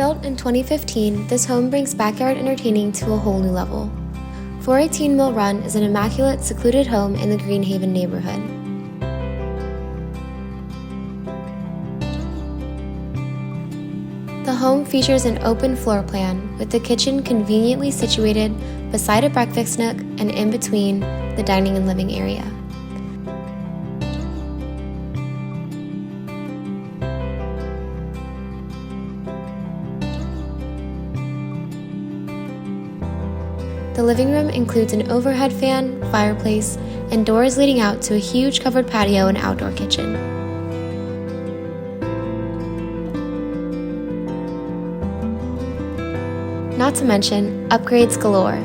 Built in 2015, this home brings backyard entertaining to a whole new level. 418 Mill Run is an immaculate, secluded home in the Gruene Haven neighborhood. The home features an open floor plan, with the kitchen conveniently situated beside a breakfast nook and in between the dining and living area. The living room includes an overhead fan, fireplace, and doors leading out to a huge covered patio and outdoor kitchen. Not to mention, upgrades galore.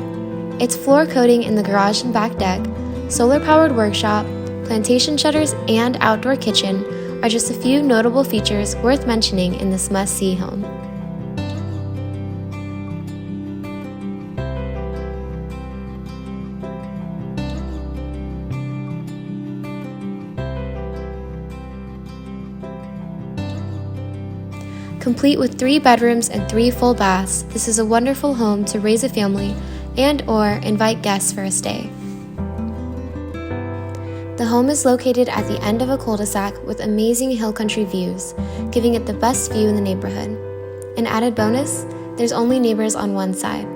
Its floor coating in the garage and back deck, solar-powered workshop, plantation shutters, and outdoor kitchen are just a few notable features worth mentioning in this must-see home. Complete with 3 bedrooms and 3 full baths, this is a wonderful home to raise a family and/or invite guests for a stay. The home is located at the end of a cul-de-sac with amazing hill country views, giving it the best view in the neighborhood. An added bonus, there's only neighbors on one side.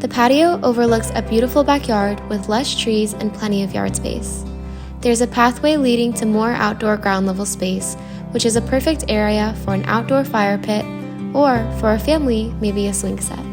The patio overlooks a beautiful backyard with lush trees and plenty of yard space. There's a pathway leading to more outdoor ground level space, which is a perfect area for an outdoor fire pit, or for a family, maybe a swing set.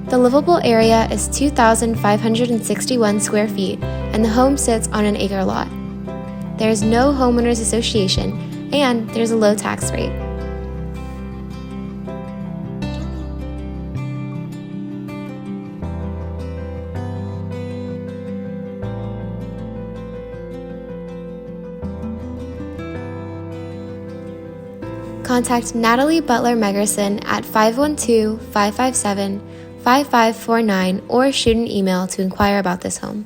The livable area is 2,561 square feet, and the home sits on an acre lot. There is no homeowners association, and there's a low tax rate. Contact Natalie Butler-Megerson at 512-557-5549 or shoot an email to inquire about this home.